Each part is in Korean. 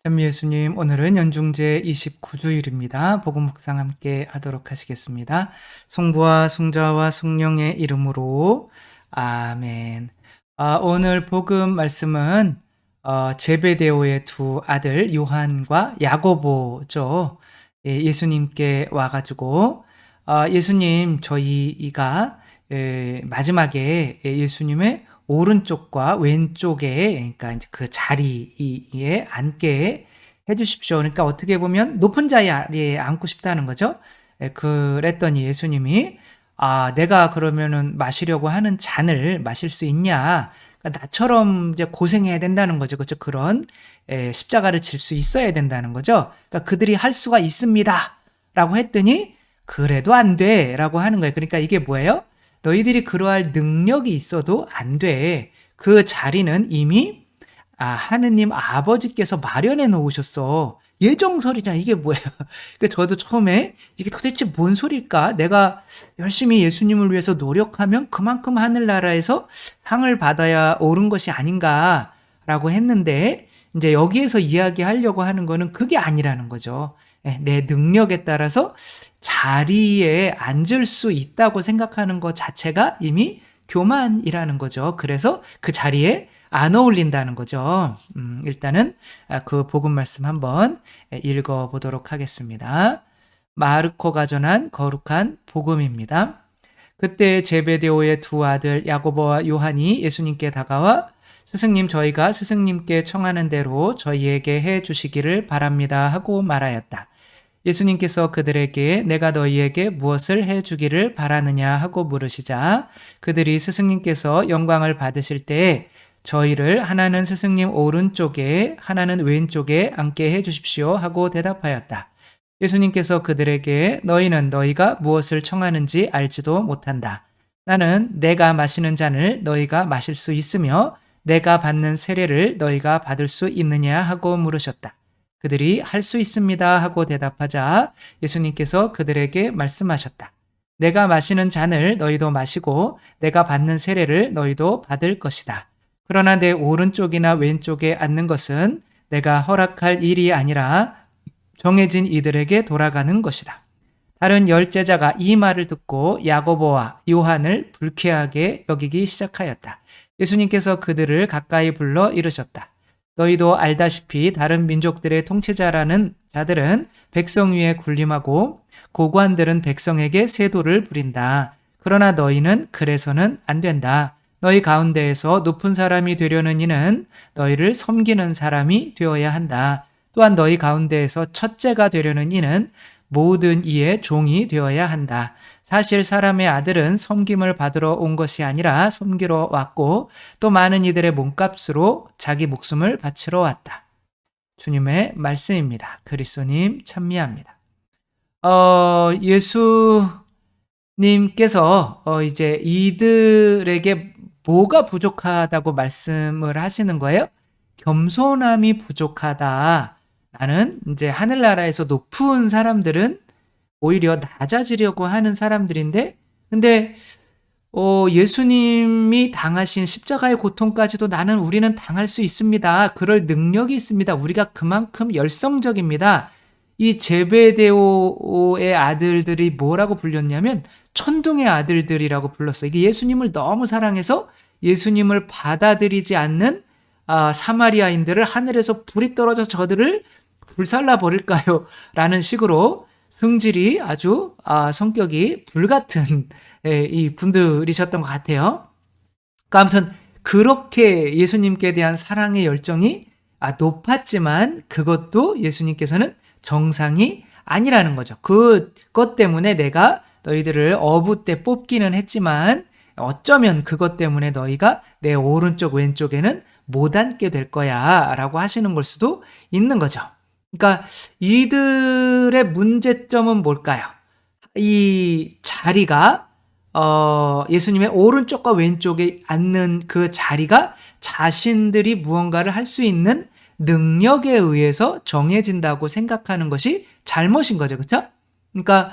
참 예수님, 오늘은 연중제 29주일입니다. 복음 묵상 함께 하도록 하시겠습니다. 성부와 성자와 성령의 이름으로 아멘. 오늘 복음 말씀은 제베데오의 두 아들 요한과 야고보죠. 예수님께 와가지고 예수님, 저희가 마지막에 예수님의 오른쪽과 왼쪽에, 그러니까 이제 그 자리에 앉게 해 주십시오. 그러니까 어떻게 보면 높은 자리에 앉고 싶다는 거죠. 그랬더니 예수님이 내가 그러면은 마시려고 하는 잔을 마실 수 있냐? 그러니까 나처럼 이제 고생해야 된다는 거죠. 그렇죠? 그런 십자가를 질 수 있어야 된다는 거죠. 그러니까 그들이 할 수가 있습니다라고 했더니 그래도 안 돼라고 하는 거예요. 그러니까 이게 뭐예요? 너희들이 그러할 능력이 있어도 안 돼. 그 자리는 이미 하느님 아버지께서 마련해 놓으셨어. 예정설이잖아. 이게 뭐예요? 그 저도 처음에 이게 도대체 뭔 소릴까? 내가 열심히 예수님을 위해서 노력하면 그만큼 하늘나라에서 상을 받아야 옳은 것이 아닌가라고 했는데, 이제 여기에서 이야기하려고 하는 거는 그게 아니라는 거죠. 내 능력에 따라서 자리에 앉을 수 있다고 생각하는 것 자체가 이미 교만이라는 거죠. 그래서 그 자리에 안 어울린다는 거죠. 일단은 그 복음 말씀 한번 읽어보도록 하겠습니다. 마르코가 전한 거룩한 복음입니다. 그때 제베데오의 두 아들 야고보와 요한이 예수님께 다가와 스승님, 저희가 스승님께 청하는 대로 저희에게 해 주시기를 바랍니다 하고 말하였다. 예수님께서 그들에게 내가 너희에게 무엇을 해 주기를 바라느냐 하고 물으시자 그들이 스승님께서 영광을 받으실 때 저희를 하나는 스승님 오른쪽에 하나는 왼쪽에 앉게 해 주십시오 하고 대답하였다. 예수님께서 그들에게 너희는 너희가 무엇을 청하는지 알지도 못한다. 나는 내가 마시는 잔을 너희가 마실 수 있으며 내가 받는 세례를 너희가 받을 수 있느냐 하고 물으셨다. 그들이 할 수 있습니다 하고 대답하자 예수님께서 그들에게 말씀하셨다. 내가 마시는 잔을 너희도 마시고 내가 받는 세례를 너희도 받을 것이다. 그러나 내 오른쪽이나 왼쪽에 앉는 것은 내가 허락할 일이 아니라 정해진 이들에게 돌아가는 것이다. 다른 열 제자가 이 말을 듣고 야고보와 요한을 불쾌하게 여기기 시작하였다. 예수님께서 그들을 가까이 불러 이르셨다. 너희도 알다시피 다른 민족들의 통치자라는 자들은 백성 위에 군림하고 고관들은 백성에게 세도를 부린다. 그러나 너희는 그래서는 안 된다. 너희 가운데에서 높은 사람이 되려는 이는 너희를 섬기는 사람이 되어야 한다. 또한 너희 가운데에서 첫째가 되려는 이는 모든 이의 종이 되어야 한다. 사실 사람의 아들은 섬김을 받으러 온 것이 아니라 섬기러 왔고 또 많은 이들의 몸값으로 자기 목숨을 바치러 왔다. 주님의 말씀입니다. 그리스도님 찬미합니다. 예수님께서 이제 이들에게 뭐가 부족하다고 말씀을 하시는 거예요? 겸손함이 부족하다. 나는 이제 하늘나라에서 높은 사람들은 오히려 낮아지려고 하는 사람들인데, 근데 예수님이 당하신 십자가의 고통까지도 우리는 당할 수 있습니다. 그럴 능력이 있습니다. 우리가 그만큼 열성적입니다. 이 제베데오의 아들들이 뭐라고 불렸냐면 천둥의 아들들이라고 불렀어요. 이게 예수님을 너무 사랑해서 예수님을 받아들이지 않는 사마리아인들을 하늘에서 불이 떨어져 저들을 불살라 버릴까요? 라는 식으로 성질이 아주 성격이 불같은 이 분들이셨던 것 같아요. 그러니까 아무튼 그렇게 예수님께 대한 사랑의 열정이 높았지만 그것도 예수님께서는 정상이 아니라는 거죠. 그것 때문에 내가 너희들을 어부 때 뽑기는 했지만 어쩌면 그것 때문에 너희가 내 오른쪽 왼쪽에는 못 앉게 될 거야 라고 하시는 걸 수도 있는 거죠. 그러니까 이들의 문제점은 뭘까요? 이 자리가 예수님의 오른쪽과 왼쪽에 앉는 그 자리가 자신들이 무언가를 할 수 있는 능력에 의해서 정해진다고 생각하는 것이 잘못인 거죠. 그렇죠? 그러니까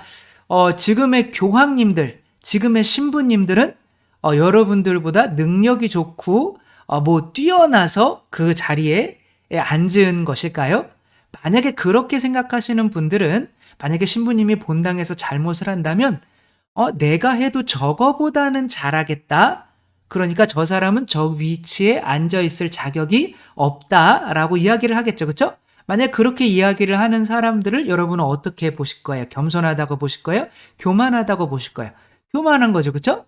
지금의 교황님들, 지금의 신부님들은 여러분들보다 능력이 좋고 뛰어나서 그 자리에 앉은 것일까요? 만약에 그렇게 생각하시는 분들은 만약에 신부님이 본당에서 잘못을 한다면 내가 해도 저거보다는 잘하겠다. 그러니까 저 사람은 저 위치에 앉아 있을 자격이 없다라고 이야기를 하겠죠. 그렇죠? 만약 그렇게 이야기를 하는 사람들을 여러분은 어떻게 보실 거예요? 겸손하다고 보실 거예요? 교만하다고 보실 거예요? 교만한 거죠. 그렇죠?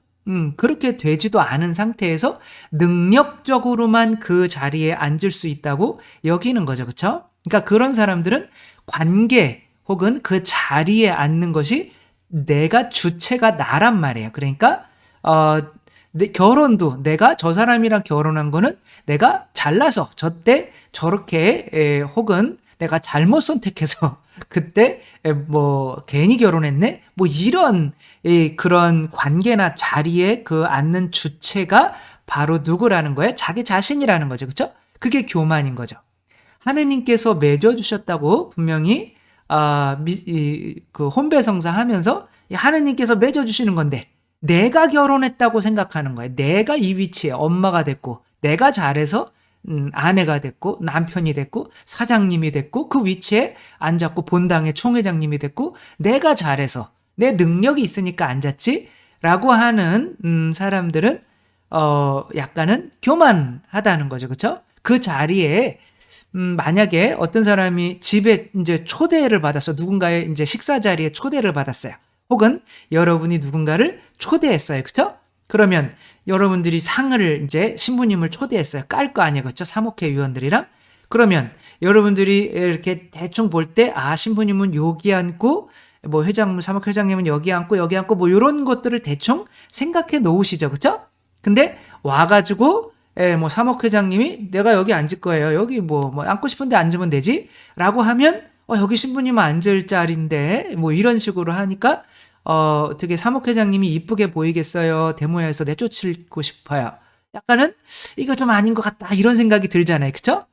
그렇게 되지도 않은 상태에서 능력적으로만 그 자리에 앉을 수 있다고 여기는 거죠. 그렇죠? 그러니까 그런 사람들은 관계 혹은 그 자리에 앉는 것이 내가 주체가 나란 말이에요. 그러니까 결혼도 내가 저 사람이랑 결혼한 거는 내가 잘나서 저때 저렇게 혹은 내가 잘못 선택해서 그때 뭐 괜히 결혼했네 뭐 이런 그런 관계나 자리에 그 앉는 주체가 바로 누구라는 거예요? 자기 자신이라는 거죠. 그렇죠? 그게 교만인 거죠. 하느님께서 맺어주셨다고 분명히 그 혼배성사 하면서 하느님께서 맺어주시는 건데 내가 결혼했다고 생각하는 거예요. 내가 이 위치에 엄마가 됐고 내가 잘해서 아내가 됐고 남편이 됐고 사장님이 됐고 그 위치에 앉았고 본당의 총회장님이 됐고 내가 잘해서 내 능력이 있으니까 앉았지 라고 하는 사람들은 약간은 교만하다는 거죠. 그렇죠? 그 자리에 만약에 어떤 사람이 집에 이제 초대를 받았어. 누군가의 이제 식사 자리에 초대를 받았어요. 혹은 여러분이 누군가를 초대했어요. 그쵸? 그러면 여러분들이 상을 이제 신부님을 초대했어요. 깔 거 아니에요. 그쵸? 사목회 위원들이랑. 그러면 여러분들이 이렇게 대충 볼 때, 신부님은 여기 앉고, 뭐 사목회장님은 여기 앉고, 뭐 이런 것들을 대충 생각해 놓으시죠. 그쵸? 근데 와가지고, 뭐 사목회장님이 내가 여기 앉을 거예요. 여기 뭐 앉고 싶은데 앉으면 되지? 라고 하면, 여기 신부님은 앉을 자리인데, 뭐 이런 식으로 하니까, 어떻게 사목회장님이 이쁘게 보이겠어요? 데모에서 내쫓고 싶어요. 약간은 이거 좀 아닌 것 같다 이런 생각이 들잖아요. 그쵸?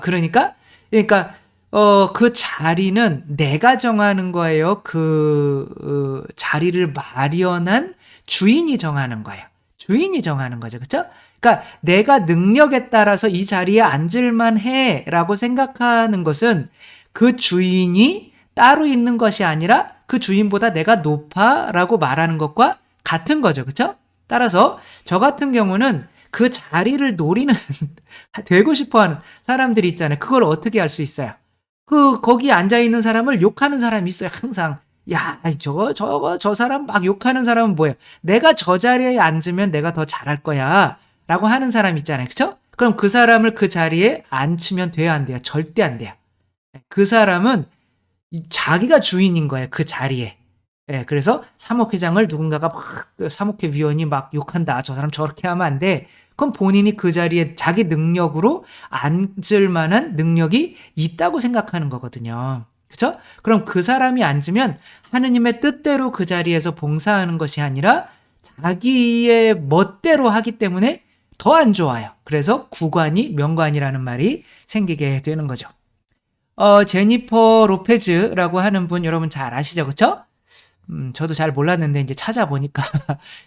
그러니까 그 자리는 내가 정하는 거예요. 그 자리를 마련한 주인이 정하는 거예요. 주인이 정하는 거죠. 그쵸? 그러니까 내가 능력에 따라서 이 자리에 앉을만 해라고 생각하는 것은 그 주인이 따로 있는 것이 아니라 그 주인보다 내가 높아라고 말하는 것과 같은 거죠. 그렇죠? 따라서 저 같은 경우는 그 자리를 노리는 되고 싶어하는 사람들이 있잖아요. 그걸 어떻게 할 수 있어요? 거기 앉아 있는 사람을 욕하는 사람이 있어요. 항상. 야, 저 사람 막 욕하는 사람은 뭐예요? 내가 저 자리에 앉으면 내가 더 잘할 거야. 라고 하는 사람 있잖아요. 그쵸? 그럼 그 사람을 그 자리에 앉히면 돼요? 안 돼요? 절대 안 돼요. 그 사람은 자기가 주인인 거예요. 그 자리에. 예, 그래서 사목회장을 누군가가 막 사목회 위원이 막 욕한다. 저 사람 저렇게 하면 안 돼. 그럼 본인이 그 자리에 자기 능력으로 앉을 만한 능력이 있다고 생각하는 거거든요. 그렇죠? 그럼 그 사람이 앉으면 하느님의 뜻대로 그 자리에서 봉사하는 것이 아니라 자기의 멋대로 하기 때문에 더 안 좋아요. 그래서 구관이 명관이라는 말이 생기게 되는 거죠. 제니퍼 로페즈라고 하는 분 여러분 잘 아시죠? 그쵸? 저도 잘 몰랐는데 이제 찾아보니까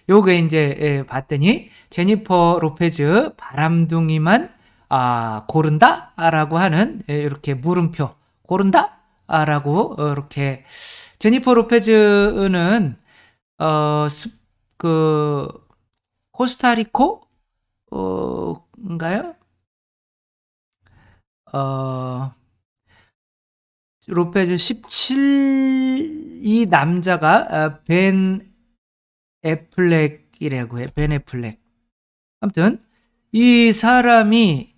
요게 이제 봤더니 제니퍼 로페즈 바람둥이만 고른다라고 하는 이렇게 물음표 고른다라고 이렇게 제니퍼 로페즈는 그 코스타리코인가요? 로페즈 17, 이 남자가 벤 애플렉이라고 해요. 벤 애플렉. 아무튼 이 사람이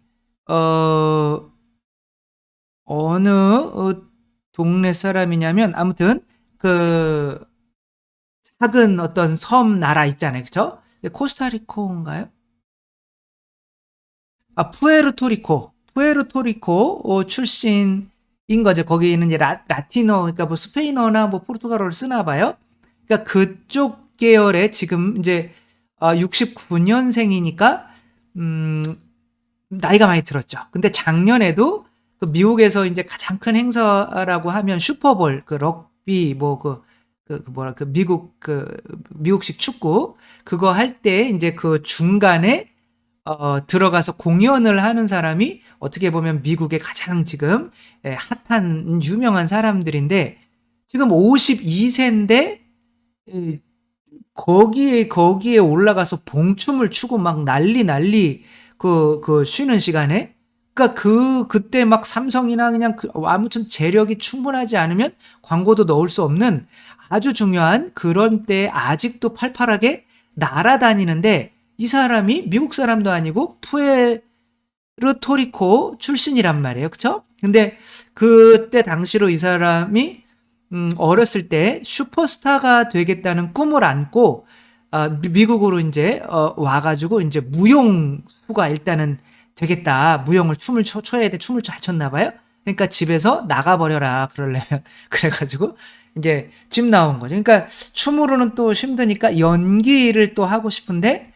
어느 동네 사람이냐면 아무튼 그 작은 어떤 섬 나라 있잖아요. 그쵸? 코스타리코인가요? 푸에르토리코 출신인 거죠. 거기는 이제 라티노, 그러니까 뭐 스페인어나 뭐 포르투갈어를 쓰나 봐요. 그러니까 그쪽 계열의 지금 이제 69년생이니까 나이가 많이 들었죠. 근데 작년에도 그 미국에서 이제 가장 큰 행사라고 하면 슈퍼볼, 그 럭비 뭐 미국식 축구 그거 할 때 이제 그 중간에 들어가서 공연을 하는 사람이 어떻게 보면 미국의 가장 지금 핫한 유명한 사람들인데 지금 52세인데 거기에 올라가서 봉춤을 추고 막 난리 그 쉬는 시간에 그러니까 그때 막 삼성이나 그냥 아무튼 재력이 충분하지 않으면 광고도 넣을 수 없는 아주 중요한 그런 때 아직도 팔팔하게 날아다니는데 이 사람이 미국 사람도 아니고 푸에르토리코 출신이란 말이에요. 그쵸? 근데 그때 당시로 이 사람이 어렸을 때 슈퍼스타가 되겠다는 꿈을 안고 미국으로 이제 와가지고 이제 무용수가 일단은 되겠다. 무용을 춤을 춰야 돼. 춤을 잘 췄나 봐요. 그러니까 집에서 나가버려라. 그러려면 그래가지고 이제 집 나온 거죠. 그러니까 춤으로는 또 힘드니까 연기를 또 하고 싶은데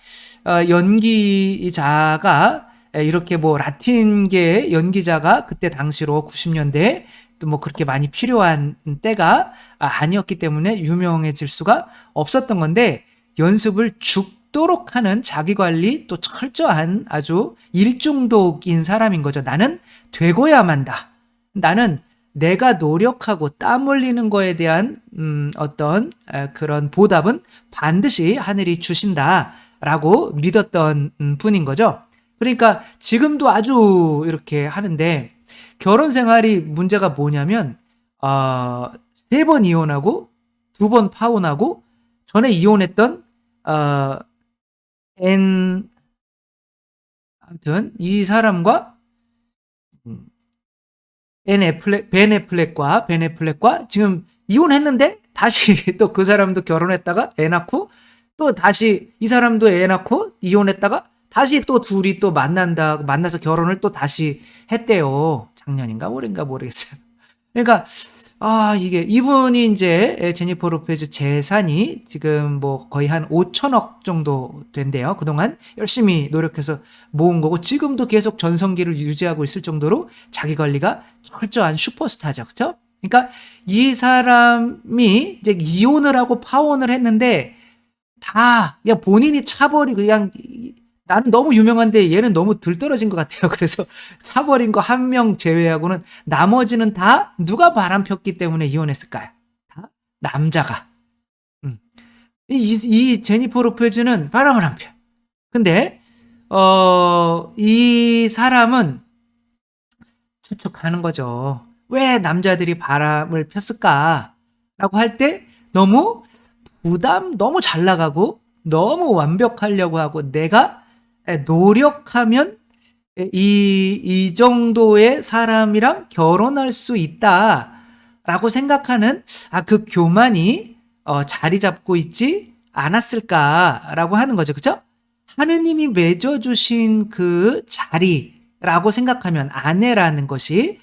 연기자가 이렇게 뭐 라틴계 연기자가 그때 당시로 90년대 또 뭐 그렇게 많이 필요한 때가 아니었기 때문에 유명해질 수가 없었던 건데 연습을 죽도록 하는 자기관리 또 철저한 아주 일중독인 사람인 거죠. 나는 되고야 만다. 나는 내가 노력하고 땀 흘리는 거에 대한 어떤 그런 보답은 반드시 하늘이 주신다라고 믿었던 분인 거죠. 그러니까 지금도 아주 이렇게 하는데 결혼 생활이 문제가 뭐냐면 3번 이혼하고 2번 파혼하고 전에 이혼했던 앤 아무튼 이 사람과 벤 애플렉과 지금 이혼했는데 다시 또 그 사람도 결혼했다가 애 낳고 또 다시 이 사람도 애 낳고 이혼했다가 다시 또 둘이 또 만나서 결혼을 또 다시 했대요. 작년인가 올해인가 모르겠어요. 그러니까 이게 이분이 이제 제니퍼 로페즈 재산이 지금 뭐 거의 한 5천억 정도 된대요. 그동안 열심히 노력해서 모은 거고 지금도 계속 전성기를 유지하고 있을 정도로 자기 관리가 철저한 슈퍼스타죠. 그렇죠? 그러니까 이 사람이 이제 이혼을 하고 파혼을 했는데 다 그냥 본인이 차버리고 그냥 나는 너무 유명한데 얘는 너무 들떨어진 것 같아요. 그래서 차버린 거 한 명 제외하고는 나머지는 다 누가 바람 폈기 때문에 이혼했을까요? 다 남자가. 음. 이 제니퍼 로페즈는 바람을 안 펴. 근데 이 사람은 추측하는 거죠. 왜 남자들이 바람을 폈을까라고 할 때 너무 너무 잘 나가고 너무 완벽하려고 하고 내가 노력하면 이 정도의 사람이랑 결혼할 수 있다라고 생각하는 그 교만이 자리 잡고 있지 않았을까라고 하는 거죠. 그죠? 하느님이 맺어주신 그 자리라고 생각하면 아내라는 것이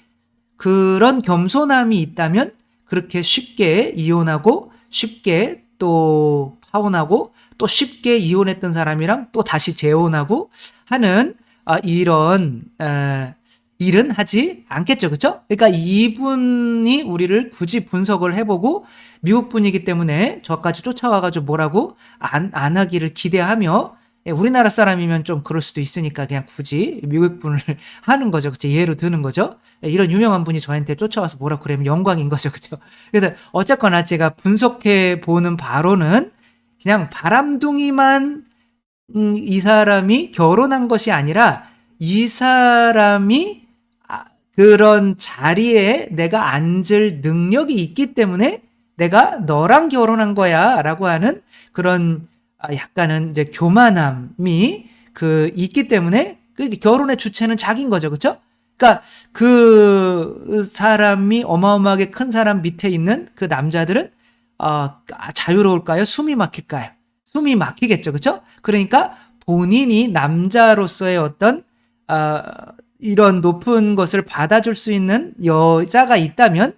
그런 겸손함이 있다면 그렇게 쉽게 이혼하고 쉽게 또 파혼하고 또 쉽게 이혼했던 사람이랑 또 다시 재혼하고 하는 이런 일은 하지 않겠죠. 그렇죠? 그러니까 이분이 우리를 굳이 분석을 해보고 미국 분이기 때문에 저까지 쫓아와가지고 뭐라고 안 하기를 기대하며 우리나라 사람이면 좀 그럴 수도 있으니까 그냥 굳이 미국 분을 하는 거죠. 그렇죠? 예로 드는 거죠. 이런 유명한 분이 저한테 쫓아와서 뭐라 그러면 영광인 거죠. 그렇죠? 그래서 어쨌거나 제가 분석해 보는 바로는 그냥 바람둥이만 이 사람이 결혼한 것이 아니라 이 사람이 그런 자리에 내가 앉을 능력이 있기 때문에 내가 너랑 결혼한 거야 라고 하는 그런 약간은 이제 교만함이 있기 때문에 그 결혼의 주체는 자기인 거죠. 그렇죠? 그러니까 그 사람이 어마어마하게 큰 사람 밑에 있는 그 남자들은 자유로울까요? 숨이 막힐까요? 숨이 막히겠죠. 그렇죠? 그러니까 본인이 남자로서의 어떤 이런 높은 것을 받아줄 수 있는 여자가 있다면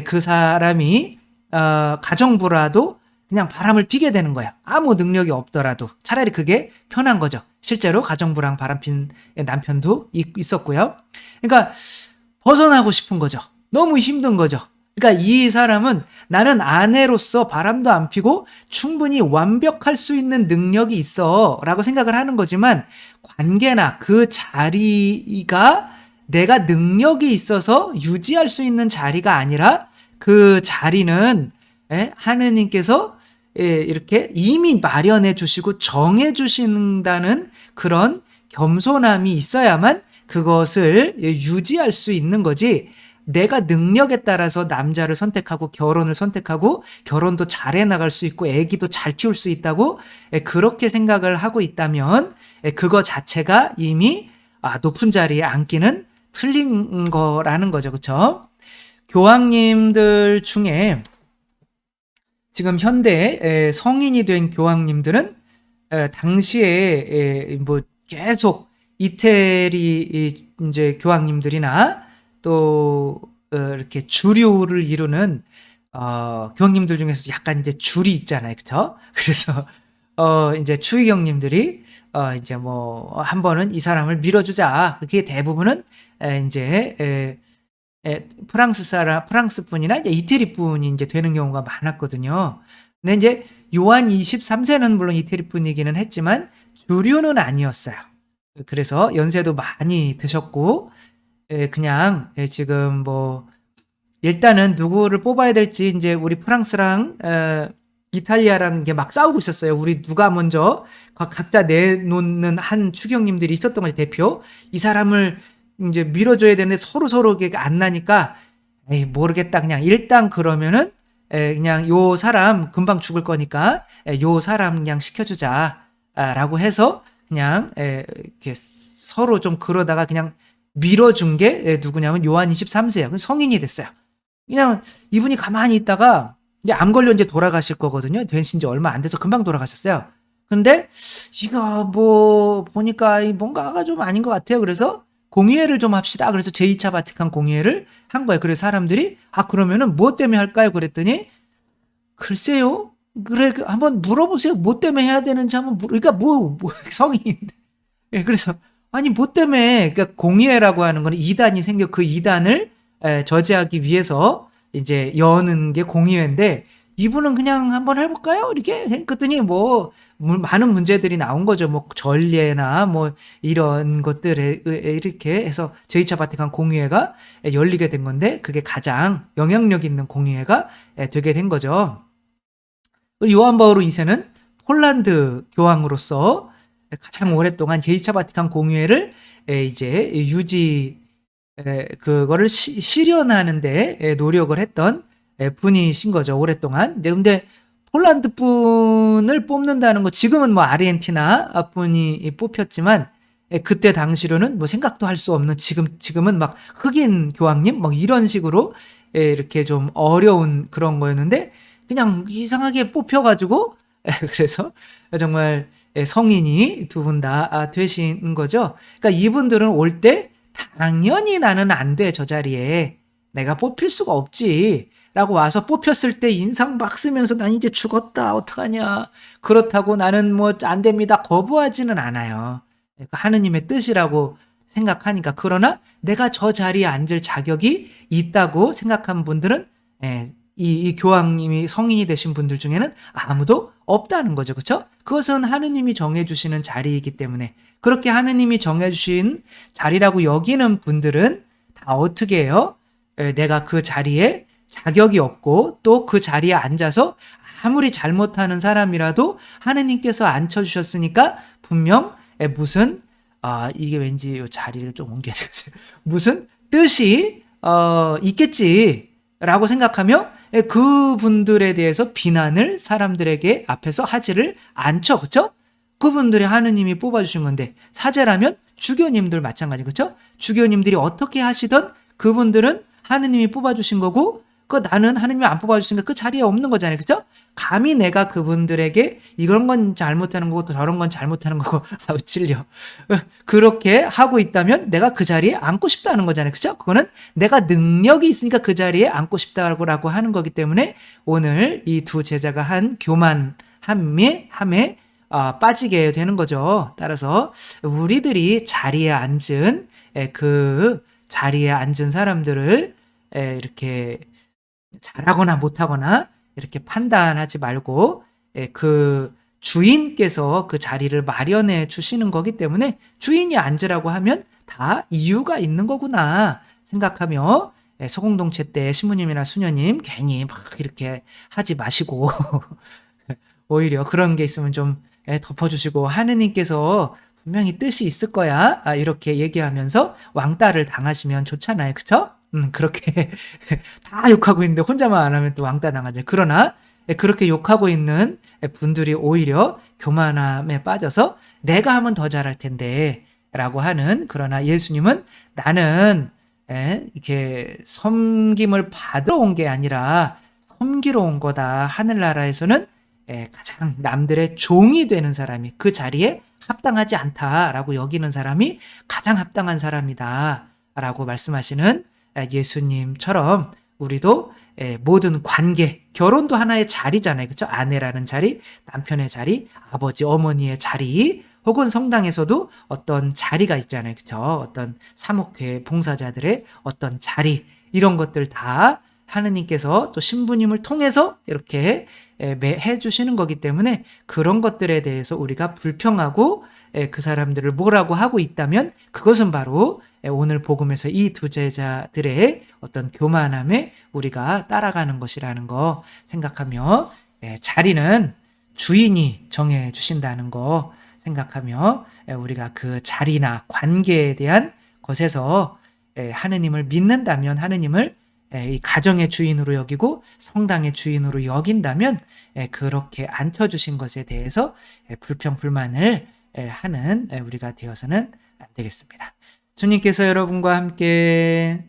그 사람이 가정부라도 그냥 바람을 피게 되는 거야. 아무 능력이 없더라도 차라리 그게 편한 거죠. 실제로 가정부랑 바람핀 남편도 있었고요. 그러니까 벗어나고 싶은 거죠. 너무 힘든 거죠. 그러니까 이 사람은 나는 아내로서 바람도 안 피고 충분히 완벽할 수 있는 능력이 있어 라고 생각을 하는 거지만 관계나 그 자리가 내가 능력이 있어서 유지할 수 있는 자리가 아니라 그 자리는 하느님께서 이렇게 이미 마련해 주시고 정해 주신다는 그런 겸손함이 있어야만 그것을 유지할 수 있는 거지. 내가 능력에 따라서 남자를 선택하고 결혼을 선택하고 결혼도 잘해 나갈 수 있고 아기도 잘 키울 수 있다고 그렇게 생각을 하고 있다면 그거 자체가 이미 높은 자리에 앉기는 틀린 거라는 거죠. 그렇죠? 교황님들 중에 지금 현대 성인이 된 교황님들은 당시에 뭐 계속 이태리 이제 교황님들이나 또 이렇게 주류를 이루는 교황님들 중에서 약간 이제 줄이 있잖아요, 그렇죠? 그래서 이제 추기경님들이 이제 뭐 한 번은 이 사람을 밀어주자. 그게 대부분은 이제 프랑스 분이나 이제 이태리 분이 이제 되는 경우가 많았거든요. 근데 이제 요한 23세는 물론 이태리 분이기는 했지만 주류는 아니었어요. 그래서 연세도 많이 드셨고 그냥 지금 뭐 일단은 누구를 뽑아야 될지 이제 우리 프랑스랑 이탈리아랑 이게 막 싸우고 있었어요. 우리 누가 먼저 각자 내놓는 한 추경님들이 있었던 거지, 대표. 이 사람을 이제 밀어줘야 되는데 서로 안 나니까 에이 모르겠다, 그냥 일단 그러면은 그냥 요 사람 금방 죽을 거니까 요 사람 그냥 시켜주자 라고 해서 그냥 이렇게 서로 좀 그러다가 그냥 밀어준 게 누구냐면 요한 23세예요. 성인이 됐어요. 그냥 이분이 가만히 있다가 이제 암 걸려 이제 돌아가실 거거든요. 되신 지 얼마 안 돼서 금방 돌아가셨어요. 근데 이거 뭐 보니까 뭔가가 좀 아닌 것 같아요. 그래서 공의회를 좀 합시다. 그래서 제2차 바티칸 공의회를 한 거예요. 그래서 사람들이 그러면은 뭐 때문에 할까요? 그랬더니 글쎄요. 그래 한번 물어보세요. 뭐 때문에 해야 되는지 한번 그러니까 뭐 성인인데. 예, 그래서 아니 뭐 때문에 그러니까 공의회라고 하는 거는 이단이 생겨 그 이단을 저지하기 위해서 이제 여는 게 공의회인데 이분은 그냥 한번 해볼까요? 이렇게 했더니 뭐 많은 문제들이 나온 거죠. 뭐 전례나 뭐 이런 것들에 이렇게 해서 제2차 바티칸 공의회가 열리게 된 건데 그게 가장 영향력 있는 공의회가 되게 된 거죠. 요한 바오로 2세는 폴란드 교황으로서 가장 오랫동안 제2차 바티칸 공의회를 이제 유지 그거를 실현하는데 노력을 했던 분이신 거죠, 오랫동안. 근데 폴란드 분을 뽑는다는 거 지금은 뭐 아르헨티나 분이 뽑혔지만 그때 당시로는 뭐 생각도 할 수 없는 지금은 막 흑인 교황님 뭐 이런 식으로 이렇게 좀 어려운 그런 거였는데 그냥 이상하게 뽑혀가지고 그래서 정말 성인이 두 분 다 되신 거죠. 그러니까 이분들은 올 때 당연히 나는 안 돼, 저 자리에 내가 뽑힐 수가 없지 라고 와서 뽑혔을 때 인상 막 쓰면서 난 이제 죽었다 어떡하냐, 그렇다고 나는 뭐 안 됩니다 거부하지는 않아요. 하느님의 뜻이라고 생각하니까. 그러나 내가 저 자리에 앉을 자격이 있다고 생각한 분들은 이 교황님이 성인이 되신 분들 중에는 아무도 없다는 거죠. 그렇죠? 그것은 하느님이 정해주시는 자리이기 때문에 그렇게 하느님이 정해주신 자리라고 여기는 분들은 다 어떻게 해요? 내가 그 자리에 자격이 없고 또 그 자리에 앉아서 아무리 잘못하는 사람이라도 하느님께서 앉혀주셨으니까 분명 무슨 이게 왠지 이 자리를 좀 옮겨야 되겠어요. 무슨 뜻이 있겠지라고 생각하며 그분들에 대해서 비난을 사람들에게 앞에서 하지를 않죠. 그렇죠? 그분들이 하느님이 뽑아주신 건데 사제라면 주교님들 마찬가지. 그렇죠? 주교님들이 어떻게 하시던 그분들은 하느님이 뽑아주신 거고 나는 하느님이 안 뽑아주시니까 그 자리에 없는 거잖아요. 그렇죠? 감히 내가 그분들에게 이런 건 잘못하는 거고 또 저런 건 잘못하는 거고 찔려. 그렇게 하고 있다면 내가 그 자리에 앉고 싶다는 거잖아요. 그렇죠? 그거는 내가 능력이 있으니까 그 자리에 앉고 싶다고 하는 거기 때문에 오늘 이 두 제자가 한 교만함에 빠지게 되는 거죠. 따라서 우리들이 자리에 앉은 그 자리에 앉은 사람들을 이렇게 잘하거나 못하거나 이렇게 판단하지 말고 그 주인께서 그 자리를 마련해 주시는 거기 때문에 주인이 앉으라고 하면 다 이유가 있는 거구나 생각하며 소공동체 때 신부님이나 수녀님 괜히 막 이렇게 하지 마시고 오히려 그런 게 있으면 좀 덮어주시고 하느님께서 분명히 뜻이 있을 거야. 이렇게 얘기하면서 왕따를 당하시면 좋잖아요. 그쵸? 그렇게 다 욕하고 있는데 혼자만 안 하면 또 왕따 당하죠. 그러나 그렇게 욕하고 있는 분들이 오히려 교만함에 빠져서 내가 하면 더 잘할 텐데 라고 하는 그러나 예수님은 나는 이렇게 섬김을 받으러 온 게 아니라 섬기러 온 거다. 하늘나라에서는 가장 남들의 종이 되는 사람이 그 자리에 합당하지 않다라고 여기는 사람이 가장 합당한 사람이다라고 말씀하시는 예수님처럼 우리도 모든 관계, 결혼도 하나의 자리잖아요. 그렇죠? 아내라는 자리, 남편의 자리, 아버지, 어머니의 자리, 혹은 성당에서도 어떤 자리가 있잖아요. 그렇죠? 어떤 사목회 봉사자들의 어떤 자리, 이런 것들 다 하느님께서 또 신부님을 통해서 이렇게 해주시는 거기 때문에 그런 것들에 대해서 우리가 불평하고 그 사람들을 뭐라고 하고 있다면 그것은 바로 오늘 복음에서 이 두 제자들의 어떤 교만함에 우리가 따라가는 것이라는 거 생각하며 자리는 주인이 정해 주신다는 거 생각하며 우리가 그 자리나 관계에 대한 것에서 하느님을 믿는다면 하느님을 이 가정의 주인으로 여기고 성당의 주인으로 여긴다면 그렇게 앉혀주신 것에 대해서 불평 불만을 하는 우리가 되어서는 안 되겠습니다. 주님께서 여러분과 함께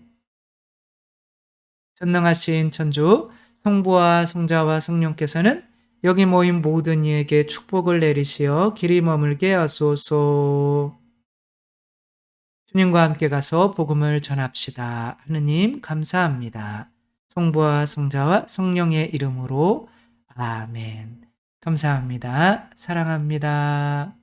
전능하신 천주 성부와 성자와 성령께서는 여기 모인 모든 이에게 축복을 내리시어 길이 머물게 하소서. 주님과 함께 가서 복음을 전합시다. 하느님 감사합니다. 성부와 성자와 성령의 이름으로 아멘. 감사합니다. 사랑합니다.